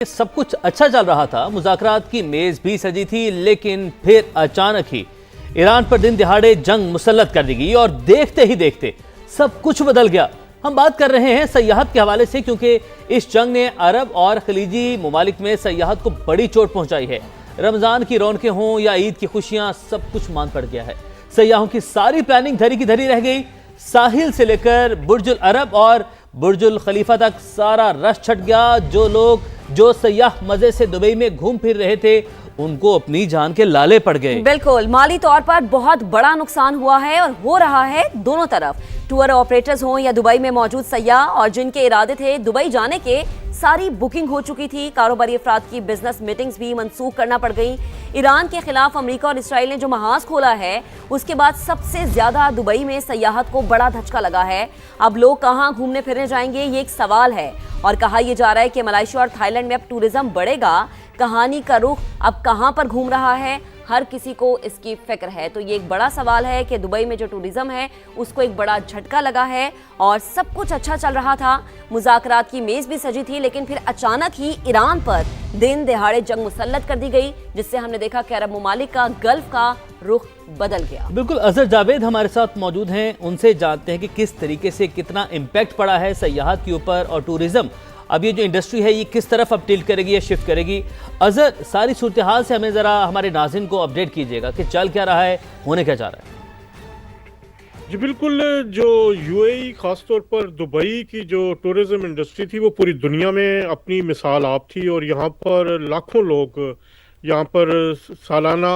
सब कुछ अच्छा चल रहा था, मुज़ाकरात की मेज भी सजी थी, लेकिन फिर अचानक ही ईरान पर दिन दिहाड़े जंग मुसल्लत कर दी गई और देखते ही देखते सब कुछ बदल गया। हम बात कर रहे हैं सयाहत के हवाले से, क्योंकि इस जंग ने अरब और खलीजी ममालिक में सयाहत को बड़ी चोट पहुंचाई है। रमजान की रौनकें हों या ईद की खुशियां, सब कुछ मान पड़ गया है। सयाहों की सारी प्लानिंग धरी की धरी रह गई। साहिल से लेकर बुर्जुल अरब और बुर्जुल खलीफा तक सारा रश छट गया। जो सयाह मजे से दुबई में घूम फिर रहे थे, उनको अपनी जान के लाले पड़ गए। बिल्कुल, माली तौर पर बहुत बड़ा नुकसान हुआ है और हो रहा है दोनों तरफ। टूर ऑपरेटर्स हों या दुबई में मौजूद सयाह, और जिनके इरादे थे दुबई जाने के, सारी बुकिंग हो चुकी थी। कारोबारी अफराद की बिजनेस मीटिंग्स भी मनसूख करना पड़ गई। ईरान के खिलाफ अमेरिका और इसराइल ने जो महाज खोला है, उसके बाद सबसे ज्यादा दुबई में सयाहत को बड़ा धचका लगा है। अब लोग कहाँ घूमने फिरने जाएंगे, ये एक सवाल है। और कहा यह जा रहा है कि मलेशिया और थाईलैंड में अब टूरिज्म बढ़ेगा। कहानी का रुख अब कहां पर घूम रहा है, हर किसी को इसकी फिक्र है। तो ये एक बड़ा सवाल है कि दुबई में जो टूरिज्म है उसको एक बड़ा झटका लगा है। और सब कुछ अच्छा चल रहा था, मुज़ाकरात की मेज भी सजी थी, लेकिन फिर अचानक ही ईरान पर दिन दिहाड़े जंग मुसल्लत कर दी गई, जिससे हमने देखा कि अरब ममालिक का गल्फ का रुख बदल गया। बिल्कुल, अजहर जावेद हमारे साथ मौजूद हैं, उनसे जानते हैं कि किस तरीके से कितना इम्पैक्ट पड़ा है सयाहत के ऊपर और टूरिज्म। अब ये जो इंडस्ट्री है ये किस तरफ अब टिल्ट करेगी या शिफ्ट करेगी। अजहर, सारी सूरत हाल से हमें ज़रा हमारे नाज़रीन को अपडेट कीजिएगा कि चल क्या रहा है, होने क्या जा रहा है। जी बिल्कुल, जो यूएई खासतौर पर दुबई की जो टूरिज्म इंडस्ट्री थी वो पूरी दुनिया में अपनी मिसाल आप थी, और यहाँ पर लाखों लोग यहाँ पर सालाना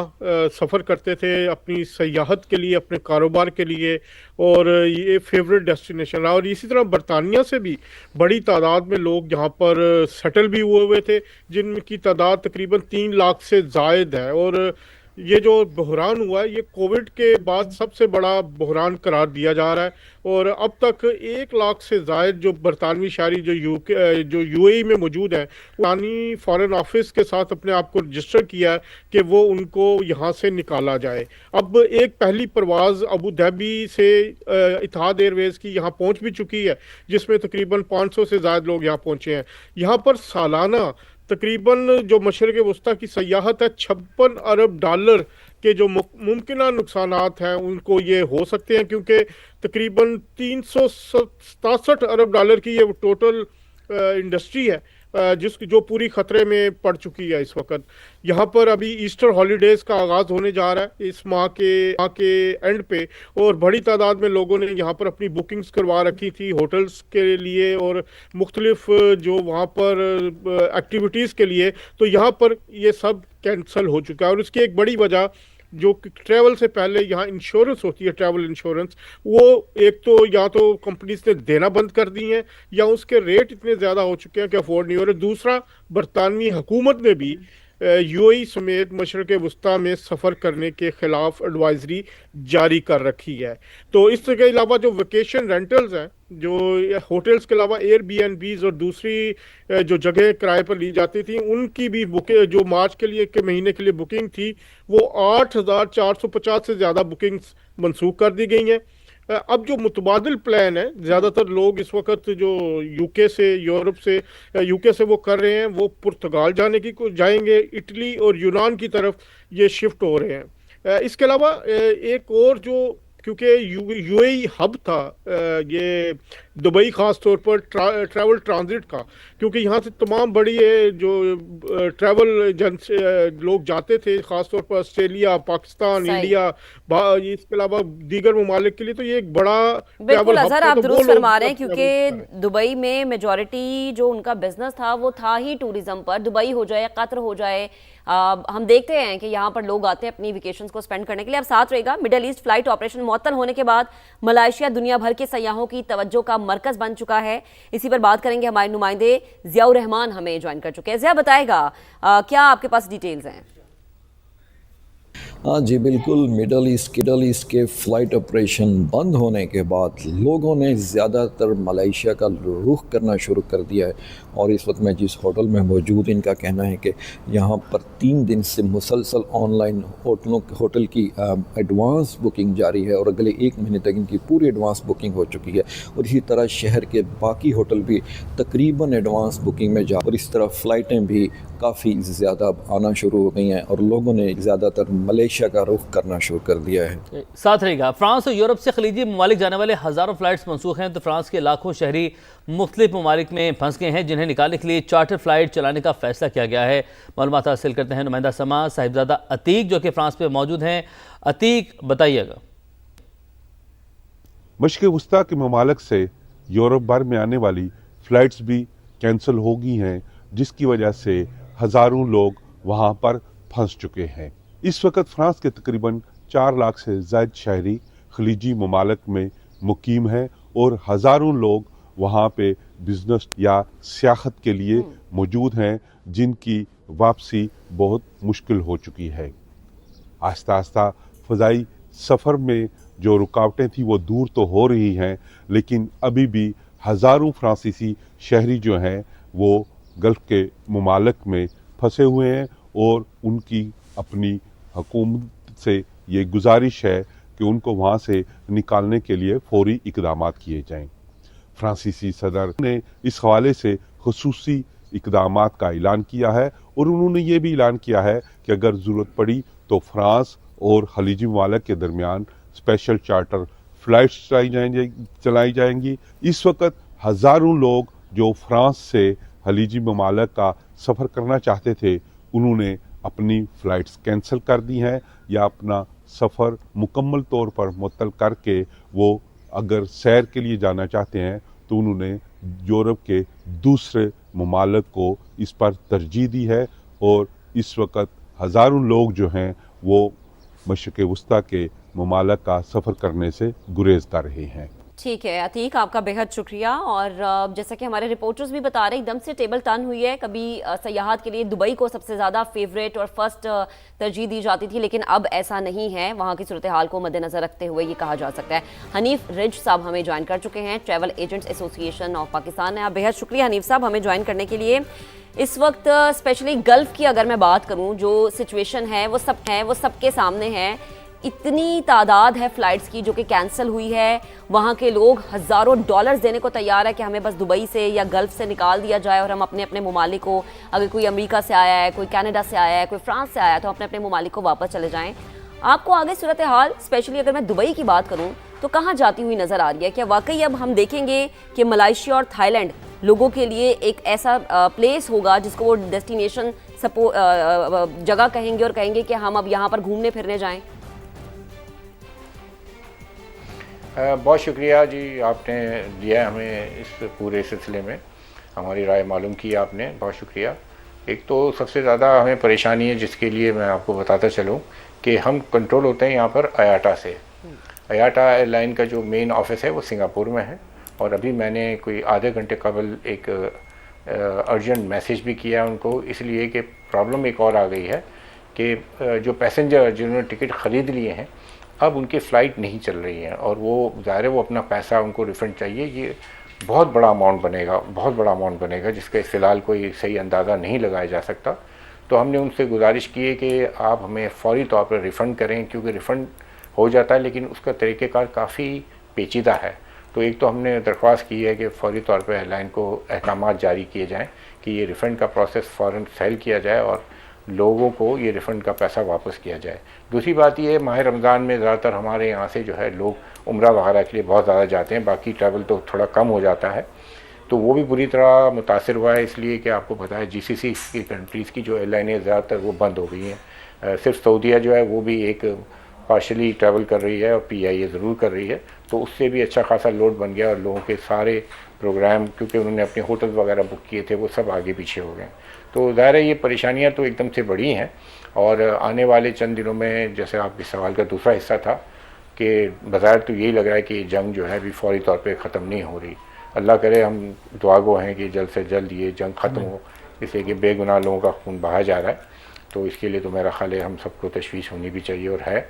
सफ़र करते थे अपनी सयाहत के लिए, अपने कारोबार के लिए, और ये फेवरेट डेस्टिनेशन रहा। और इसी तरह बरतानिया से भी बड़ी तादाद में लोग यहाँ पर सेटल भी हुए थे, जिनकी तादाद तकरीबन 3 लाख से ज़ायद है। और ये जो बहरान हुआ है ये कोविड के बाद सबसे बड़ा बहरान करार दिया जा रहा है। और अब तक 1 लाख से ज़ायद जो बरतानवी शहरी जो यूएई में मौजूद है, ईरानी फॉरेन ऑफिस के साथ अपने आप को रजिस्टर किया है कि वो उनको यहाँ से निकाला जाए। अब एक पहली परवाज़ अबू धाबी से इतिहाद एयरवेज़ की यहाँ पहुँच भी चुकी है, जिसमें तकरीबन 500 से ज़ायद लोग यहाँ पहुँचे हैं। यहाँ पर सालाना तकरीबन जो मशरक़ वस्ता की सयाहत है, 56 अरब डॉलर के जो मुमकिन नुकसानात हैं उनको ये हो सकते हैं, क्योंकि तकरीबन 367 अरब डॉलर की ये टोटल इंडस्ट्री है जो पूरी ख़तरे में पड़ चुकी है इस वक्त। यहाँ पर अभी ईस्टर हॉलीडेज़ का आगाज़ होने जा रहा है इस माह के एंड पे, और बड़ी तादाद में लोगों ने यहाँ पर अपनी बुकिंग्स करवा रखी थी होटल्स के लिए और मुख्तलिफ जो वहाँ पर एक्टिविटीज़ के लिए। तो यहाँ पर ये सब कैंसल हो चुका है, और इसकी एक बड़ी वजह जो ट्रैवल से पहले यहाँ इंश्योरेंस होती है, ट्रैवल इंश्योरेंस, वो एक तो या तो कंपनीज ने देना बंद कर दी हैं, या उसके रेट इतने ज़्यादा हो चुके हैं कि अफोर्ड नहीं हो रहे। दूसरा, बरतानवी हुकूमत ने भी यूएई समेत मशरक़ वस्ता में सफ़र करने के ख़िलाफ़ एडवाइजरी जारी कर रखी है। तो इसके अलावा जो वेकेशन रेंटल्स हैं, जो होटल्स के अलावा एयरबीएनबीज और दूसरी जो जगह किराए पर ली जाती थी, उनकी भी बुकिंग जो मार्च के महीने के लिए बुकिंग थी वो 8,450 से ज़्यादा बुकिंग्स मनसूख कर दी गई हैं। अब जो मुतबादिल प्लान है, ज़्यादातर लोग इस वक्त जो यूके से, यूरोप से, यूके से वो कर रहे हैं, वो पुर्तगाल जाएंगे, इटली और यूनान की तरफ ये शिफ्ट हो रहे हैं। इसके अलावा एक और जो, क्योंकि यूएई हब था ये दुबई ख़ास तौर पर ट्रैवल ट्रांजिट का, क्योंकि यहाँ से तमाम बड़ी जो ट्रैवल एजेंस लोग जाते थे, ख़ास तौर पर ऑस्ट्रेलिया, पाकिस्तान, इंडिया, इसके अलावा दीगर ममालिक के लिए। तो ये एक बड़ा बिल्कुल अजहर, आप दुरुस्त फरमा रहे हैं, क्योंकि दुबई में मेजॉरिटी जो उनका बिजनेस था वो था ही टूरिज्म पर। दुबई हो जाए, कतर हो जाए, हम देखते हैं कि यहाँ पर लोग आते हैं अपनी वेकेशंस को स्पेंड करने के लिए। अब साथ रहेगा मिडल ईस्ट फ्लाइट ऑपरेशन मुअत्तल होने के बाद मलेशिया दुनिया भर के सयाहों की तवज्जो का मरकज बन चुका है। इसी पर बात करेंगे, हमारे नुमाइंदे जियाउर रहमान हमें ज्वाइन कर चुके हैं। जिया बताएगा क्या आपके पास डिटेल्स हैं? हाँ जी बिल्कुल, मिडल ईस्ट के फ़्लाइट ऑपरेशन बंद होने के बाद लोगों ने ज़्यादातर मलेशिया का रुख करना शुरू कर दिया है। और इस वक्त मैं जिस होटल में मौजूद, इनका कहना है कि यहाँ पर 3 दिन से मुसलसल ऑनलाइन होटल की एडवांस बुकिंग जारी है और अगले 1 महीने तक इनकी पूरी एडवांस बुकिंग हो चुकी है। और इसी तरह शहर के बाकी होटल भी तकरीबन एडवांस बुकिंग में जा, और इस तरह फ़्लाइटें भी काफ़ी ज़्यादा आना शुरू हो गई हैं और लोगों ने ज़्यादातर मलेशिया का रुख करना शुरू कर दिया है। साथ रहेगा। फ्रांस और यूरोप से खलीजी ममालिक जाने वाले हज़ारों फ्लाइट्स मनसूख हैं, तो फ्रांस के लाखों शहरी मुख्तलिफ ममालिक में फंस गए हैं, जिन्हें निकालने के लिए चार्टर फ्लाइट चलाने का फैसला किया गया है। मालूमात हासिल करते हैं नुमाइंदा समा साहिबजादा अतीक, जो कि फ्रांस में मौजूद हैं। अतीक, बताइएगा। मशक़ वस्ता के ममालिक से यूरोप भर में आने वाली फ़्लाइट्स भी कैंसिल हो गई हैं, जिसकी वजह से हज़ारों लोग वहाँ पर फंस चुके हैं। इस वक्त फ्रांस के तकरीबन 4 लाख से ज़ायद शहरी खलीजी ममालिक में मुकीम हैं और हज़ारों लोग वहाँ पे बिज़नेस या सियाहत के लिए मौजूद हैं, जिनकी वापसी बहुत मुश्किल हो चुकी है। आस्ता आस्ता फ़ज़ाई सफ़र में जो रुकावटें थी वो दूर तो हो रही हैं, लेकिन अभी भी हज़ारों फ्रांसीसी शहरी जो हैं वो गल्फ़ के ममालिक में फंसे हुए हैं और उनकी अपनी हुकूमत से ये गुजारिश है कि उनको वहाँ से निकालने के लिए फ़ौरी इक़दामात किए जाएं। फ्रांसीसी सदर ने इस हवाले से ख़ुसूसी इक़दामात का ऐलान किया है और उन्होंने ये भी ऐलान किया है कि अगर ज़रूरत पड़ी तो फ्रांस और खलीजी ममालिक के दरमियान स्पेशल चार्टर फ़्लाइट्स चलाई जाएंगी। इस वक्त हज़ारों लोग जो फ्रांस से खलीजी ममालिक का सफ़र करना चाहते थे, उन्होंने अपनी फ़्लाइट्स कैंसिल कर दी हैं या अपना सफ़र मुकम्मल तौर पर मुअत्तल करके वो अगर सैर के लिए जाना चाहते हैं तो उन्होंने यूरोप के दूसरे ममालिक को इस पर तरजीह दी है। और इस वक्त हज़ारों लोग जो हैं वो मशरिक़ वस्ता के ममालिक का सफ़र करने से गुरेज कर रहे हैं। ठीक है अतीक, आपका बेहद शुक्रिया। और जैसा कि हमारे रिपोर्टर्स भी बता रहे हैं, एकदम से टेबल टर्न हुई है। कभी सयाहत के लिए दुबई को सबसे ज़्यादा फेवरेट और फर्स्ट तरजीह दी जाती थी, लेकिन अब ऐसा नहीं है। वहाँ की सूरत हाल को मद्देनज़र रखते हुए ये कहा जा सकता है। हनीफ रिज साहब हमें ज्वाइन कर चुके हैं, travel agents association of Pakistan है। आप बेहद शुक्रिया हनीफ साहब हमें ज्वाइन करने के लिए। इस वक्त स्पेशली गल्फ़ की अगर मैं बात करूँ, जो सिचुएशन है वो सबके सामने है। इतनी तादाद है फ़्लाइट्स की जो कि कैंसिल हुई है। वहाँ के लोग हज़ारों डॉलर्स देने को तैयार है कि हमें बस दुबई से या गल्फ़ से निकाल दिया जाए और हम अपने अपने ममालिक को, अगर कोई अमेरिका से आया है, कोई कनाडा से आया है, कोई फ्रांस से आया है, तो अपने अपने ममालिक को वापस चले जाएं। आपको आगे सूरत हाल, स्पेशली अगर मैं दुबई की बात करूँ, तो कहाँ जाती हुई नज़र आ रही है? क्या वाकई अब हम देखेंगे कि मलेशिया और थाईलैंड लोगों के लिए एक ऐसा प्लेस होगा जिसको वो डेस्टिनेशन जगह कहेंगे और कहेंगे कि हम अब यहाँ पर घूमने फिरने जाएँ? बहुत शुक्रिया जी, आपने दिया हमें इस पूरे सिलसिले में हमारी राय मालूम की आपने, बहुत शुक्रिया। एक तो सबसे ज़्यादा हमें परेशानी है, जिसके लिए मैं आपको बताता चलूँ कि हम कंट्रोल होते हैं यहाँ पर आयाटा से। आयाटा एयरलाइन का जो मेन ऑफिस है वो सिंगापुर में है। और अभी मैंने कोई आधे घंटे कबल एक अर्जेंट मैसेज भी किया उनको, इसलिए कि प्रॉब्लम एक और आ गई है कि जो पैसेंजर जिन्होंने टिकट ख़रीद लिए हैं, अब उनकी फ़्लाइट नहीं चल रही है और वो ज़ाहिर है वो अपना पैसा उनको रिफ़ंड चाहिए। ये बहुत बड़ा अमाउंट बनेगा, जिसका फ़िलहाल कोई सही अंदाज़ा नहीं लगाया जा सकता। तो हमने उनसे गुजारिश की है कि आप हमें फ़ौरी तौर पर रिफ़ंड करें, क्योंकि रिफ़ंड हो जाता है लेकिन उसका तरीक़ेकार काफ़ी पेचीदा है। तो एक तो हमने दरख्वास्त की है कि फ़ौरी तौर पर एयरलाइन को अहकाम जारी किए जाएँ कि ये रिफ़ंड का प्रोसेस फ़ौरन सहल किया जाए और लोगों को ये रिफ़ंड का पैसा वापस किया जाए। दूसरी बात ये, माह रमज़ान में ज़्यादातर हमारे यहाँ से जो है लोग उम्रा वगैरह के लिए बहुत ज़्यादा जाते हैं, बाकी ट्रैवल तो थोड़ा कम हो जाता है, तो वो भी बुरी तरह मुतासिर हुआ है। इसलिए कि आपको पता है GCC की कंट्रीज़ की जो एयरलाइनें ज़्यादातर वो बंद हो गई हैं। सिर्फ सऊदीया जो है वो भी एक पार्शली ट्रैवल कर रही है और PIA ज़रूर कर रही है, तो उससे भी अच्छा खासा लोड बन गया और लोगों के सारे प्रोग्राम, क्योंकि उन्होंने अपने होटल वगैरह बुक किए थे, वो सब आगे पीछे हो गए। तो ज़ाहिर है ये परेशानियां तो एकदम से बड़ी हैं और आने वाले चंद दिनों में, जैसे आपके सवाल का दूसरा हिस्सा था कि बज़ाहिर तो यही लग रहा है कि जंग जो है अभी फ़ौरी तौर पे ख़त्म नहीं हो रही। अल्लाह करे, हम दुआगो हैं कि जल्द से जल्द ये जंग ख़त्म हो, इसलिए कि बेगुनाह लोगों का खून बहा जा रहा है। तो इसके लिए तो मेरा ख्याल है हम सबको तशवीश होनी भी चाहिए और है।